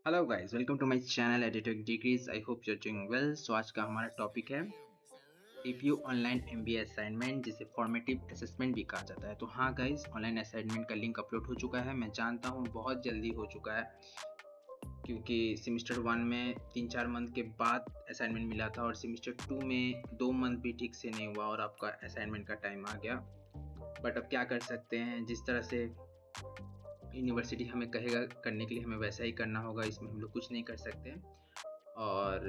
Hello guys, welcome to my channel editor degrees. I hope you are doing well. So आज का हमारा टॉपिक है डीपीयू ऑनलाइन एमबीए असाइनमेंट, जिसे formative assessment भी कहा जाता है। तो हाँ गाइस, ऑनलाइन असाइनमेंट का लिंक अपलोड हो चुका है। मैं जानता हूँ बहुत जल्दी हो चुका है, क्योंकि सेमेस्टर 1 में 3-4 मंथ के बाद असाइनमेंट मिला था और सेमेस्टर 2 में 2 मंथ भी ठीक से नहीं हुआ और आपका असाइनमेंट का टाइम आ गया। बट अब क्या कर सकते हैं, जिस तरह से यूनिवर्सिटी हमें कहेगा करने के लिए हमें वैसा ही करना होगा, इसमें हम लोग कुछ नहीं कर सकते। और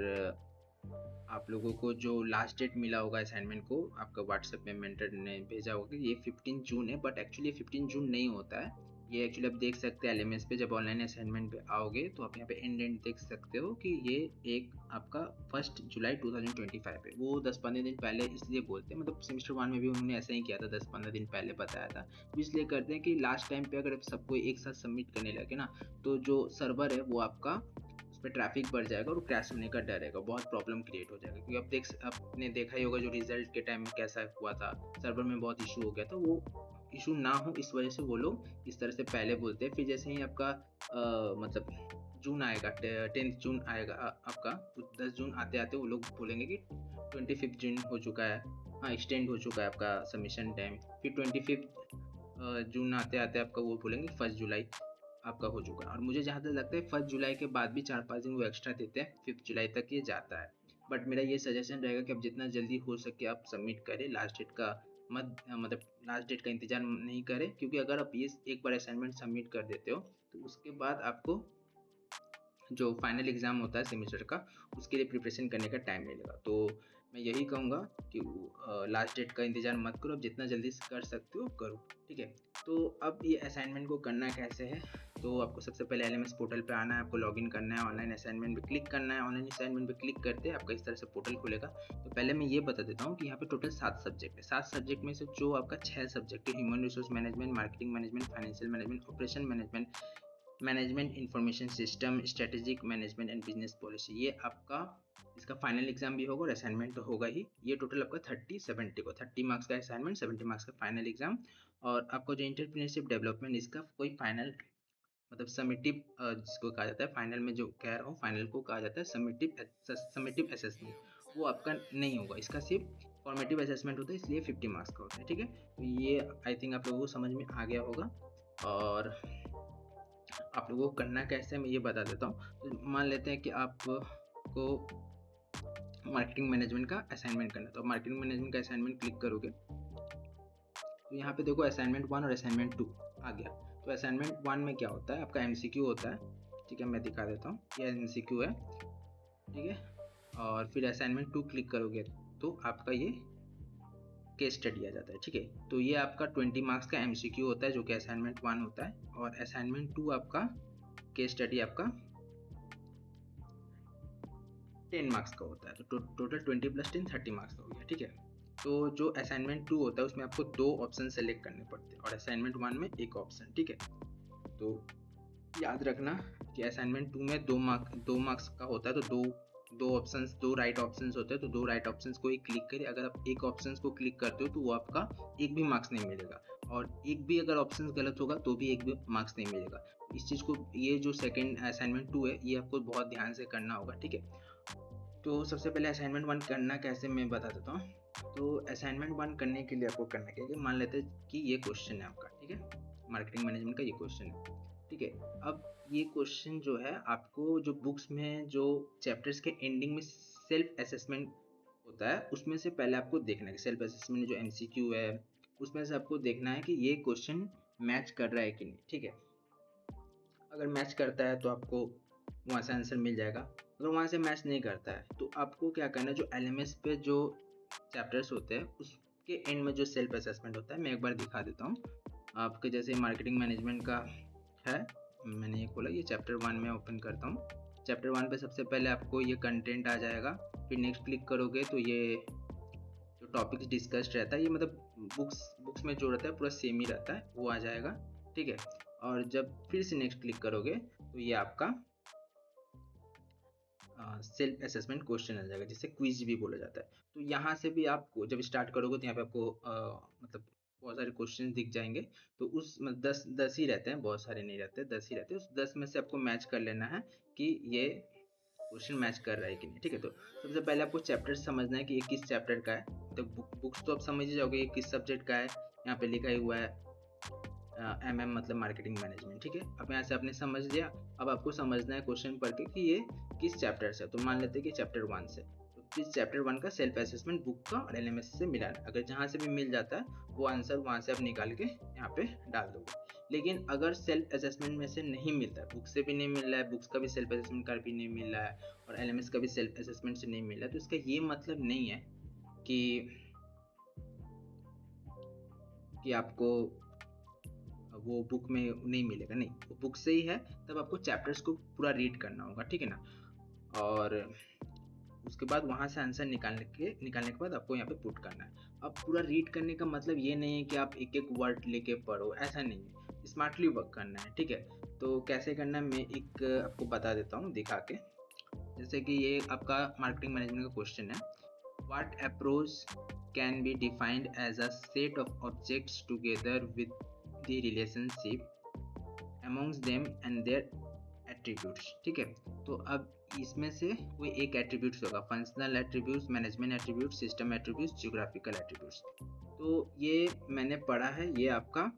आप लोगों को जो लास्ट डेट मिला होगा असाइनमेंट को, आपका व्हाट्सएप में मेंटर ने भेजा होगा कि ये 15 जून है, बट एक्चुअली ये 15 जून नहीं होता है। ये एक्चुअली आप देख सकते हैं एलएमएस पे, जब ऑनलाइन असाइनमेंट पे आओगे तो आप यहाँ पे एंड डेट देख सकते हो कि ये एक आपका 1 जुलाई 2025 है। वो 10-15 दिन पहले इसलिए बोलते हैं, मतलब सेमेस्टर 1 में भी उन्होंने ऐसा ही किया था, 10-15 दिन पहले बताया था। तो इसलिए करते हैं कि लास्ट टाइम पे अगर सबको एक साथ सबमिट करने लगे ना, तो जो सर्वर है वो आपका उस पर ट्रैफिक बढ़ जाएगा और क्रैश होने का डर रहेगा, बहुत प्रॉब्लम क्रिएट हो जाएगा। क्योंकि आपने देखा ही होगा जो रिजल्ट के टाइम में कैसा हुआ था, सर्वर में बहुत इशू हो गया था। वो इशू ना हो इस वजह से वो लोग इस तरह से पहले बोलते हैं। फिर जैसे ही आपका मतलब जून आएगा, 10 जून आएगा आपका, तो 10 जून आते आते वो लोग बोलेंगे कि 25 जून हो चुका है, हाँ एक्सटेंड हो चुका है आपका सबमिशन टाइम। फिर 25 जून आते आते आपका वो बोलेंगे 1 जुलाई आपका हो चुका है। और मुझे जहाँ तक लगता है 1 जुलाई के बाद भी 4-5 दिन वो एक्स्ट्रा देते हैं, 5 जुलाई तक ये जाता है। बट मेरा ये सजेशन रहेगा कि आप जितना जल्दी हो सके आप सबमिट करें, लास्ट डेट का मतलब लास्ट डेट का इंतजार नहीं करें। क्योंकि अगर आप ये एक बार असाइनमेंट सबमिट कर देते हो तो उसके बाद आपको जो फाइनल एग्ज़ाम होता है सेमेस्टर का, उसके लिए प्रिपरेशन करने का टाइम मिलेगा। तो मैं यही कहूँगा कि लास्ट डेट का इंतज़ार मत करो, आप जितना जल्दी कर सकते हो करो, ठीक है। तो अब ये असाइनमेंट को करना कैसे है, तो आपको सबसे पहले एलएमएस पोर्टल पे आना है, आपको लॉगिन करना है, ऑनलाइन असाइनमेंट पे क्लिक करना है। ऑनलाइन असाइनमेंट पे क्लिक करते ही आपका इस तरह से पोर्टल खुलेगा। तो पहले मैं ये बता देता हूँ कि यहाँ पे टोटल 7 सब्जेक्ट है। 7 सब्जेक्ट में से जो आपका 6 सब्जेक्ट है, human resource management, marketing management, financial management, operation management, management information system, strategic management and business policy, ये आपका इसका फाइनल एग्जाम भी होगा और असाइनमेंट तो होगा ही। ये टोटल आपका 30 मार्क्स का असाइनमेंट, 70 मार्क्स का फाइनल एग्जाम। और आपको जो इंटरप्रेन्योरशिप डेवलपमेंट, इसका कोई फाइनल मतलब समेटिव जिसको कहा जाता है, फाइनल में जो कह रहा हूँ, फाइनल को कहा जाता है समेटिव असेसमेंट, वो आपका नहीं होगा। इसका सिर्फ फॉर्मेटिव असेसमेंट होता है, इसलिए 50 मार्क्स का होता है, ठीक है। तो ये आई थिंक आप लोगों को समझ में आ गया होगा। और आप लोगों को करना कैसे है मैं ये बता देता हूँ। तो मान लेते हैं कि आपको मार्केटिंग मैनेजमेंट का असाइनमेंट करना है, तो मार्केटिंग मैनेजमेंट का असाइनमेंट क्लिक करोगे तो यहाँ पे देखो असाइनमेंट 1 और असाइनमेंट 2 आ गया। तो असाइनमेंट 1 में क्या होता है, आपका एमसीक्यू होता है, ठीक है। मैं दिखा देता हूँ, ये एमसीक्यू है, ठीक है। और फिर असाइनमेंट 2 क्लिक करोगे तो आपका ये केस स्टडी आ जाता है, ठीक है। तो ये आपका 20 मार्क्स का एमसीक्यू होता है, जो कि असाइनमेंट 1 होता है। और असाइनमेंट 2 आपका केस स्टडी आपका 10 मार्क्स का होता है। तो टोटल 20 + 10 30 मार्क्स का हो गया, ठीक है। तो जो असाइनमेंट 2 होता है उसमें आपको 2 ऑप्शन सेलेक्ट करने पड़ते हैं और असाइनमेंट 1 में 1 ऑप्शन, ठीक है। तो याद रखना कि असाइनमेंट 2 में 2 मार्क्स का होता है, तो दो ऑप्शंस, 2 राइट ऑप्शंस होते हैं, तो 2 राइट ऑप्शंस को ही क्लिक करिए। अगर आप एक ऑप्शंस को क्लिक करते हो तो वो आपका एक भी मार्क्स नहीं मिलेगा, और एक भी अगर ऑप्शन गलत होगा तो भी एक भी मार्क्स नहीं मिलेगा। इस चीज़ को, ये जो सेकंड असाइनमेंट 2 है, ये आपको बहुत ध्यान से करना होगा, ठीक है। तो सबसे पहले असाइनमेंट 1 करना कैसे मैं बता देता हूँ। तो असाइनमेंट 1 करने के लिए आपको करना क्या है कि मान लेते हैं कि ये क्वेश्चन है आपका, ठीक है, मार्केटिंग मैनेजमेंट का ये क्वेश्चन है, ठीक है। अब ये क्वेश्चन जो है, आपको जो बुक्स में जो चैप्टर्स के एंडिंग में सेल्फ असेसमेंट होता है, उसमें से पहले आपको देखना है कि सेल्फ असेसमेंट जो एमसीक्यू है, उसमें से आपको देखना है कि ये क्वेश्चन मैच कर रहा है कि नहीं, ठीक है। अगर मैच करता है तो आपको वहाँ से आंसर मिल जाएगा। अगर वहाँ से मैच नहीं करता है तो आपको क्या करना है, जो एलएमएस पे जो चैप्टर्स होते हैं उसके एंड में जो सेल्फ असेसमेंट होता है, मैं एक बार दिखा देता हूँ आपके। जैसे मार्केटिंग मैनेजमेंट का है, मैंने ये खोला, ये चैप्टर 1 में ओपन करता हूँ। चैप्टर 1 पे सबसे पहले आपको ये कंटेंट आ जाएगा, फिर नेक्स्ट क्लिक करोगे तो ये जो टॉपिक्स डिस्कस्ड रहता है, ये मतलब बुक्स में जो रहता है पूरा सेम ही रहता है, वो आ जाएगा, ठीक है। और जब फिर से नेक्स्ट क्लिक करोगे तो ये आपका सेल्फ असेसमेंट क्वेश्चन आ जाएगा, जिसे क्विज भी बोला जाता है। तो यहाँ से भी आपको जब स्टार्ट करोगे तो यहाँ पे आपको मतलब बहुत सारे क्वेश्चन दिख जाएंगे, तो उस 10 ही रहते हैं, बहुत सारे नहीं रहते, 10 ही रहते हैं। उस 10 में से आपको मैच कर लेना है कि ये क्वेश्चन मैच कर रहा है कि नहीं। ठीक है, तो सबसे पहले आपको चैप्टर समझना है कि ये किस चैप्टर का है। तो बुक्स तो आप समझ ही जाओगे ये किस सब्जेक्ट का है। यहाँ पे लिखा ही हुआ है MM मतलब मार्केटिंग मैनेजमेंट। ठीक है, अब यहाँ से आपने समझ लिया। अब आपको समझना है क्वेश्चन पढ़ के कि ये किस चैप्टर से। तो मान लेते हैं कि चैप्टर 1 से, तो इस चैप्टर 1 का सेल्फ असेसमेंट बुक का और LMS से मिलाना। अगर जहाँ से भी मिल जाता है वो आंसर वहाँ से आप निकाल के यहाँ पे डाल दोगे। लेकिन अगर सेल्फ असेसमेंट में से नहीं मिलता है, बुक से भी नहीं मिल रहा है, बुक्स का भी सेल्फ असेसमेंट का भी नहीं मिल रहा है और LMS का भी सेल्फ असेसमेंट से नहीं मिल रहा है, तो इसका ये मतलब नहीं है कि आपको वो बुक में नहीं मिलेगा। नहीं, वो बुक से ही है, तब आपको चैप्टर्स को पूरा रीड करना होगा। ठीक है ना, और उसके बाद वहाँ से आंसर निकालने के बाद आपको यहाँ पे पुट करना है। अब पूरा रीड करने का मतलब ये नहीं है कि आप एक एक वर्ड लेके पढ़ो, ऐसा नहीं है, स्मार्टली वर्क करना है। ठीक है, तो कैसे करना है मैं एक आपको बता देता हूँ दिखा के। जैसे कि ये आपका मार्केटिंग मैनेजमेंट का क्वेश्चन है, what approach can be defined as a set of objects together with the relationship amongst them and their attributes। ठीक है, तो अब इसमें से कोई एक एट्रीब्यूट्स होगा, functional attributes, management attributes, system attributes, geographical attributes. तो ये मैंने पढ़ा है, ये आपका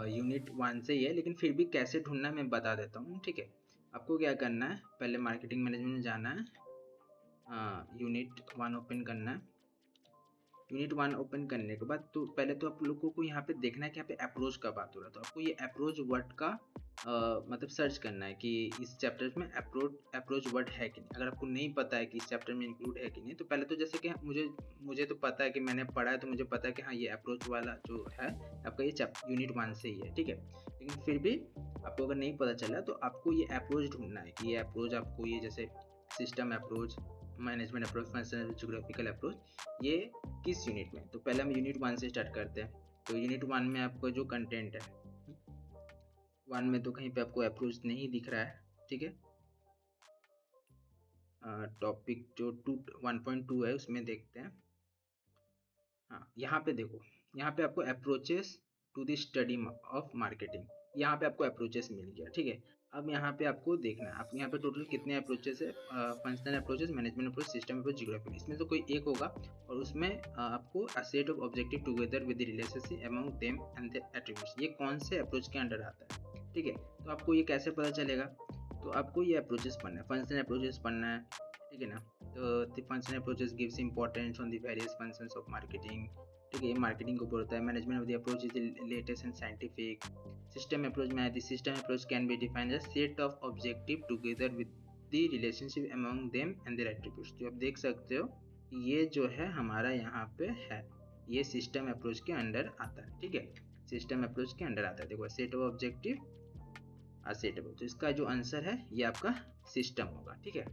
यूनिट 1 से ही है, लेकिन फिर भी कैसे ढूंढना मैं बता देता हूँ। ठीक है, आपको क्या करना है, पहले मार्केटिंग मैनेजमेंट में जाना है, यूनिट 1 ओपन करना है। यूनिट 1 ओपन करने के बाद तो पहले तो आप लोगों को यहाँ पे देखना है कि यहाँ पे अप्रोच का बात हो रहा है, तो आपको ये अप्रोच वर्ड का मतलब सर्च करना है कि इस चैप्टर में अप्रोच वर्ड है कि नहीं। अगर आपको नहीं पता है कि इस चैप्टर में इंक्लूड है कि नहीं, तो पहले तो जैसे कि मुझे तो पता है कि मैंने पढ़ा है, तो मुझे पता है कि हाँ ये अप्रोच वाला जो है आपका ये यूनिट 1 से ही है। ठीक है, लेकिन फिर भी आपको अगर नहीं पता चला तो आपको ये अप्रोच ढूंढना है कि ये अप्रोच आपको ये जैसे system approach, management approach, functional, geographical approach, ये किस यूनिट में। तो पहले हम यूनिट 1 से स्टार्ट करते हैं। तो यूनिट 1 में आपका जो कंटेंट है, 1 में तो कहीं पे आपको अप्रोच नहीं दिख रहा है। ठीक है, टॉपिक जो 1.2 है उसमें देखते हैं। हाँ, यहाँ पे देखो, यहाँ पे आपको approaches to the study of marketing, यहाँ पे आपको अप्रोचेस मिल गया। ठीक है, अब यहाँ पे आपको देखना है, आप यहाँ पे टोटल कितने अप्रोचेस है, functional approaches, management approach, system approach, geography, इसमें तो कोई एक होगा और उसमें आपको a set of objective together with the relationship among them and their attributes, ये कौन से अप्रोच के अंडर आता है। ठीक है, तो आपको ये कैसे पता चलेगा, तो आपको ये अप्रोचेस पढ़ना है, फंक्शनल अप्रोचेस पढ़ना है। ठीक है ना, तो the functional approaches gives importance on the various functions of marketing. ठीक है, ये मार्केटिंग को बोलता है। Management of the approach is latest and scientific. System approach में the system approach can be defined as set of objective together with the relationship among them and their attributes. तो आप देख सकते हो ये जो है हमारा यहाँ पे है, ये सिस्टम अप्रोच के अंडर आता है। ठीक है, सिस्टम अप्रोच के अंडर आता है। देखो, सेट ऑफ ऑब्जेक्टिव सेटेबल, तो इसका जो आंसर है ये आपका सिस्टम होगा। ठीक है,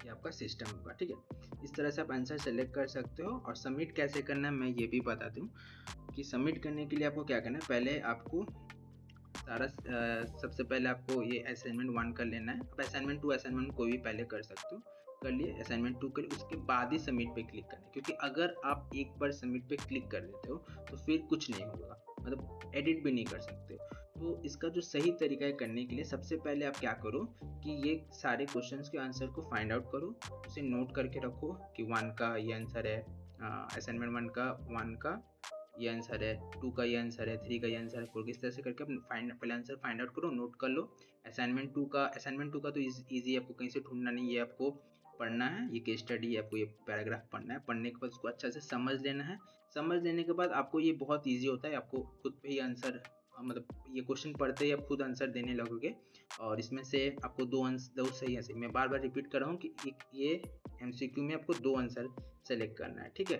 ये आपका सिस्टम होगा। ठीक है, इस तरह से आप आंसर सेलेक्ट कर सकते हो। और सबमिट कैसे करना है मैं ये भी बता दूं कि सबमिट करने के लिए आपको क्या करना है, पहले आपको सारा सबसे पहले आपको ये असाइनमेंट 1 कर लेना है। अब असाइनमेंट 2, असाइनमेंट कोई भी पहले कर सकते हो, कर लिए असाइनमेंट 2 कर, उसके बाद ही सबमिट पे क्लिक करना है, क्योंकि अगर आप एक बार सबमिट पे क्लिक कर देते हो तो फिर कुछ नहीं होगा, मतलब एडिट भी नहीं कर सकते हो। तो इसका जो सही तरीका है करने के लिए, सबसे पहले आप क्या करो कि ये सारे क्वेश्चंस के आंसर को फाइंड आउट करो, उसे नोट करके रखो कि 1 का ये आंसर है, असाइनमेंट 1 का ये आंसर है, 2 का ये आंसर है, 3 का ये आंसर है, 4 का, इस तरह से करके पहले आंसर फाइंड आउट करो, नोट कर लो। असाइनमेंट 2 का तो ईजी, आपको कहीं से ढूंढना नहीं है, आपको पढ़ना है, ये केस स्टडी है, आपको ये पैराग्राफ पढ़ना है, पढ़ने के बाद उसको अच्छा से समझ लेना है। समझ लेने के बाद आपको ये बहुत ईजी होता है, आपको खुद पे ही आंसर, मतलब ये क्वेश्चन पढ़ते ही आप खुद आंसर देने लगोगे। और इसमें से आपको दो सही आंसर, मैं बार बार रिपीट कर रहा हूँ कि ये MCQ में आपको 2 आंसर सेलेक्ट करना है। ठीक है,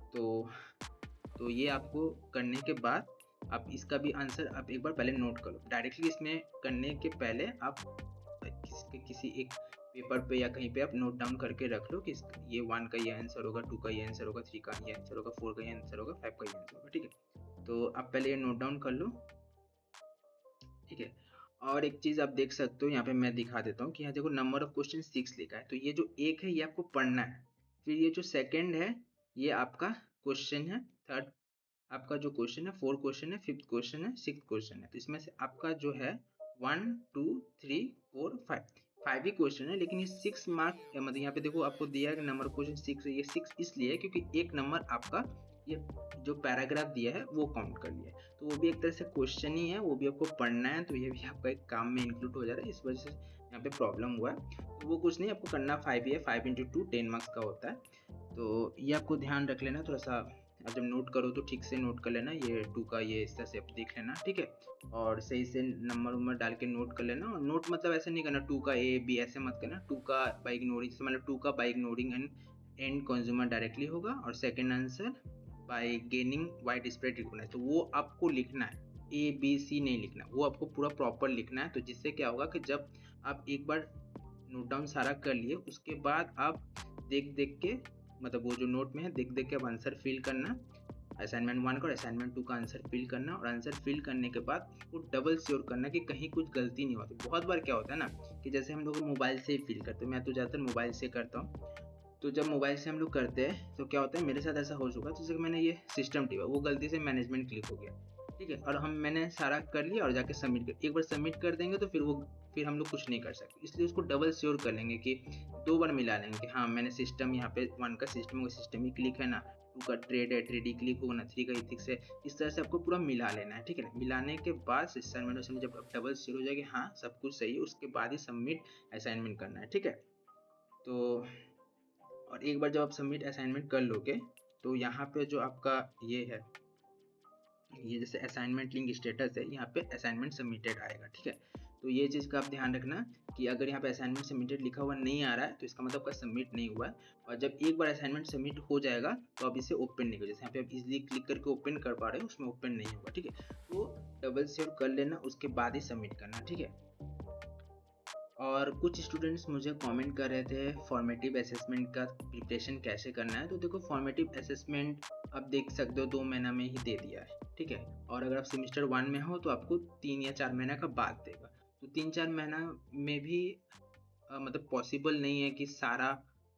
तो ये आपको करने के बाद आप इसका भी आंसर आप एक बार पहले नोट कर लो। डायरेक्टली इसमें करने के पहले आप किसी एक पेपर पे या कहीं पे आप नोट डाउन करके रख लो कि ये 1 का ये आंसर होगा, 2 का ये आंसर होगा, 3 का ये आंसर होगा, 4 का ये आंसर होगा, 5 का ये आंसर होगा। ठीक है, तो आप पहले ये नोट डाउन कर लो। ठीक है, और एक चीज़ आप देख सकते हो, यहाँ पे मैं दिखा देता हूँ कि यहाँ देखो नंबर ऑफ क्वेश्चन 6 लिखा है, तो ये जो एक है ये आपको पढ़ना है। फिर ये जो सेकंड है ये आपका क्वेश्चन है, थर्ड आपका जो क्वेश्चन है 4 क्वेश्चन है, फिफ्थ क्वेश्चन है, सिक्स्थ क्वेश्चन है। तो इसमें से आपका जो है 1 2 3 4 5 ही क्वेश्चन है, लेकिन ये 6 मार्क मतलब यहाँ पे देखो आपको दिया है नंबर क्वेश्चन 6 है। ये 6 इसलिए है क्योंकि एक नंबर आपका ये जो पैराग्राफ दिया है वो काउंट कर लिया है। तो वो भी एक तरह से क्वेश्चन ही है, वो भी आपको पढ़ना है, तो ये भी आपका एक काम में इंक्लूड हो जा रहा है, इस वजह से यहाँ पे प्रॉब्लम हुआ है। तो वो कुछ नहीं, आपको करना 5 ही है, 5 इंटू 2 10 मार्क्स का होता है। तो ये आपको ध्यान रख लेना थोड़ा सा, आप जब नोट करो तो ठीक से नोट कर लेना, ये 2 का ये इस तरह से आप देख लेना, ठीक है। और सही से नंबर उम्बर डाल के नोट कर लेना। और नोट मतलब ऐसे नहीं करना 2 का ए बी ऐसे मत करना, 2 का बाई इग्नोरिंग से मतलब 2 का by ignoring and consumer directly होगा, और second answer by gaining wide spread recognise. तो वो आपको लिखना है, ए बी सी नहीं लिखना, वो आपको पूरा प्रॉपर लिखना है। तो जिससे क्या होगा कि जब आप एक बार नोट डाउन सारा कर लिए, उसके बाद आप देख देख के मतलब वो जो नोट में है देख देख के अब आंसर फिल करना। असाइनमेंट 1 का और असाइनमेंट 2 का आंसर फिल करना, और आंसर फिल करने के बाद वो डबल श्योर करना कि कहीं कुछ गलती नहीं होती। बहुत बार क्या होता है ना कि जैसे हम लोग मोबाइल से ही फिल करते हैं, मैं तो ज़्यादातर मोबाइल से करता हूँ। तो जब मोबाइल से हम लोग करते हैं तो क्या होता है, मेरे साथ ऐसा हो चुका है, जैसे कि मैंने ये सिस्टम टिपा, वो गलती से मैनेजमेंट क्लिक हो गया, ठीक है, और मैंने सारा कर लिया और जाके सबमिट कर, एक बार सबमिट कर देंगे तो फिर हम लोग कुछ नहीं कर सकते। इसलिए उसको डबल श्योर कर लेंगे कि 2 बार मिला लेंगे कि हाँ मैंने सिस्टम यहाँ पे 1 का सिस्टम ही क्लिक है ना, 2 का ट्रेड है ट्रेड ही क्लिक होगा ना, 3 का इथिक्स है। इस तरह से आपको पूरा मिला लेना है, ठीक है ना। मिलाने के बाद असाइनमेंट जब डबल श्योर हो जाएगी, हाँ सब कुछ सही है, उसके बाद ही सबमिट असाइनमेंट करना है, ठीक है। तो और एक बार जब आप सबमिट असाइनमेंट कर लोगे तो यहाँ पे जो आपका ये है, ये जैसे असाइनमेंट लिंक स्टेटस है, यहाँ पे असाइनमेंट सबमिटेड आएगा, ठीक है। तो ये चीज़ का आप ध्यान रखना कि अगर यहाँ पे असाइनमेंट सबमिटेड लिखा हुआ नहीं आ रहा है तो इसका मतलब का सबमिट नहीं हुआ है। और जब एक बार असाइनमेंट सबमिट हो जाएगा तो आप इसे ओपन नहीं करो, जैसे यहाँ पे आप इजीली क्लिक करके ओपन कर पा रहे हो, उसमें ओपन नहीं होगा, ठीक है। तो डबल श्योर कर लेना, उसके बाद ही सबमिट करना, ठीक है। और कुछ स्टूडेंट्स मुझे कमेंट कर रहे थे फॉर्मेटिव असेसमेंट का प्रिपरेशन कैसे करना है। तो देखो फॉर्मेटिव असेसमेंट आप देख सकते हो 2 महीना में ही दे दिया है, ठीक है। और अगर आप सेमेस्टर 1 में हो तो आपको 3 या 4 महीना का बाद देगा। तो 3-4 महीना में भी मतलब पॉसिबल नहीं है कि सारा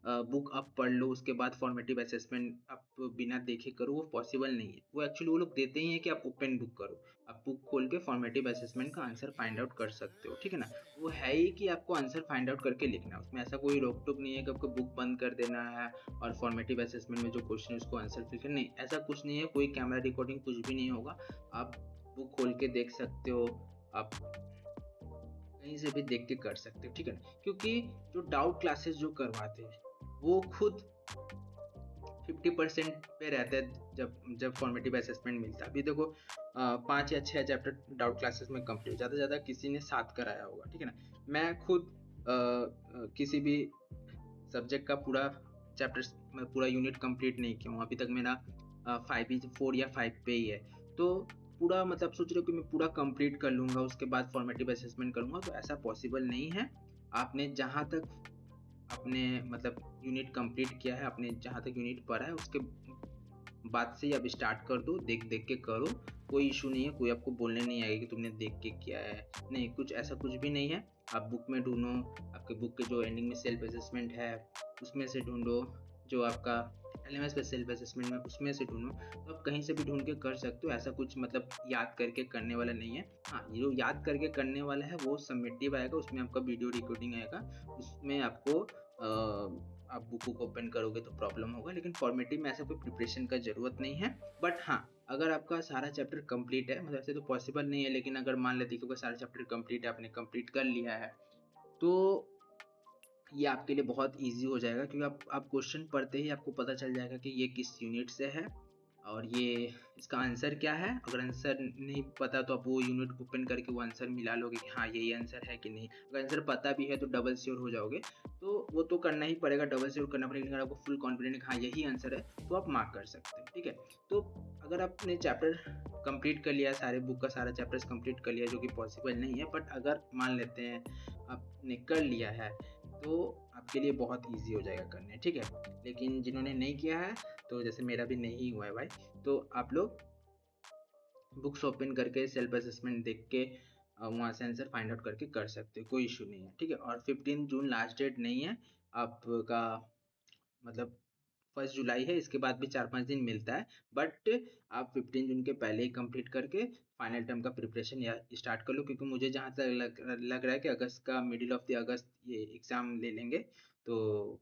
बुक आप पढ़ लो उसके बाद फॉर्मेटिव असेसमेंट आप बिना देखे करो, वो पॉसिबल नहीं है। वो एक्चुअली वो लोग देते ही हैं कि आप ओपन बुक करो, आप बुक खोल के फॉर्मेटिव असेसमेंट का आंसर फाइंड आउट कर सकते हो, ठीक है ना। वो है ही कि आपको आंसर फाइंड आउट करके लिखना है, उसमें ऐसा कोई रोक टोक नहीं है कि आपको बुक बंद कर देना है और फॉर्मेटिव असेसमेंट में जो क्वेश्चन है उसको आंसर फिल करना, नहीं ऐसा कुछ नहीं है, कोई कैमरा रिकॉर्डिंग कुछ भी नहीं होगा। आप बुक खोल के देख सकते हो, आप कहीं से भी देख के कर सकते हो, ठीक है ना। क्योंकि जो डाउट क्लासेस जो करवाते हैं वो खुद 50% पे रहता है जब जब फॉर्मेटिव असेसमेंट मिलता है। अभी देखो 5 या 6 चैप्टर डाउट क्लासेस में कंप्लीट, ज़्यादा से ज़्यादा किसी ने 7 कराया होगा, ठीक है ना। मैं खुद किसी भी सब्जेक्ट का पूरा चैप्टर पूरा यूनिट कंप्लीट नहीं किया हूँ अभी तक, मेरा 4 या 5 पे ही है। तो पूरा मतलब सोच रहे हो कि मैं पूरा कंप्लीट कर लूँगा उसके बाद फॉर्मेटिव असेसमेंट करूँगा, तो ऐसा पॉसिबल नहीं है। आपने जहाँ तक अपने मतलब यूनिट कंप्लीट किया है, आपने जहाँ तक यूनिट पढ़ा है उसके बाद से ही अब स्टार्ट कर दो, देख देख के करो, कोई इशू नहीं है, कोई आपको बोलने नहीं आएगा कि तुमने देख के किया है, नहीं कुछ ऐसा कुछ भी नहीं है। आप बुक में ढूंढो, आपके बुक के जो एंडिंग में सेल्फ असेसमेंट है उसमें से ढूंढो, जो आपका एलएमएस पे सेल्फ असेसमेंट में उसमें से ढूंढो, तो आप कहीं से भी ढूंढ के कर सकते हो, ऐसा कुछ मतलब याद करके करने वाला नहीं है। हाँ ये जो याद करके करने वाला है वो सबमिटिव आएगा, उसमें आपका वीडियो रिकॉर्डिंग आएगा, उसमें आपको आप बुक को ओपन करोगे तो प्रॉब्लम होगा, लेकिन फॉर्मेटिव में ऐसा कोई प्रिपरेशन का ज़रूरत नहीं है। बट हाँ अगर आपका सारा चैप्टर कंप्लीट है, मतलब ऐसे तो पॉसिबल नहीं है, लेकिन अगर मान लेते कि सारा चैप्टर कंप्लीट है, आपने कंप्लीट कर लिया है, तो ये आपके लिए बहुत ईजी हो जाएगा, क्योंकि आप क्वेश्चन पढ़ते ही आपको पता चल जाएगा कि ये किस यूनिट से है और ये इसका आंसर क्या है। अगर आंसर नहीं पता तो आप वो यूनिट ओपन करके वो आंसर मिला लोगे कि हाँ यही आंसर है कि नहीं। अगर आंसर पता भी है तो डबल श्योर हो जाओगे, तो वो तो करना ही पड़ेगा, डबल श्योर करना पड़ेगा। लेकिन अगर आपको फुल कॉन्फिडेंट है कि हाँ यही आंसर है तो आप मार्क कर सकते हो, ठीक है। तो अगर आपने चैप्टर कंप्लीट कर लिया, सारे बुक का सारा चैप्टर्स कंप्लीट कर लिया, जो कि पॉसिबल नहीं है, बट अगर मान लेते हैं आपने कर लिया है तो आपके लिए बहुत ईजी हो जाएगा करने, ठीक है। लेकिन जिन्होंने नहीं किया है, तो जैसे मेरा भी नहीं हुआ है भाई, तो आप लोग बुक्स ओपन करके सेल्फ असेसमेंट देख के वहाँ से आंसर फाइंड आउट करके कर सकते हो, कोई इशू नहीं है, ठीक है। और 15 जून लास्ट डेट नहीं है आपका, मतलब 1 जुलाई है, इसके बाद भी 4-5 दिन मिलता है, बट आप 15 जून के पहले ही कंप्लीट करके फाइनल टर्म का प्रिपरेशन या स्टार्ट कर लो, क्योंकि मुझे जहाँ तक लग रहा है कि अगस्त का मिडिल ऑफ द अगस्त ये एग्ज़ाम ले लेंगे। तो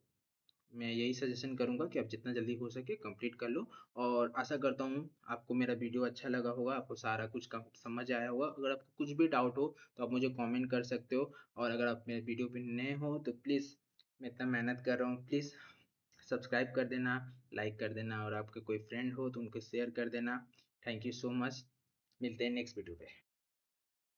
मैं यही सजेशन करूँगा कि आप जितना जल्दी हो सके कंप्लीट कर लो, और आशा करता हूँ आपको मेरा वीडियो अच्छा लगा होगा, आपको सारा कुछ कम समझ आया होगा। अगर आपको कुछ भी डाउट हो तो आप मुझे कमेंट कर सकते हो, और अगर आप मेरे वीडियो पे नए हो तो प्लीज़, मैं इतना मेहनत कर रहा हूँ, प्लीज़ सब्सक्राइब कर देना, लाइक कर देना, और आपके कोई फ्रेंड हो तो उनको शेयर कर देना। Thank you so much. मिलते हैं नेक्स्ट वीडियो पे।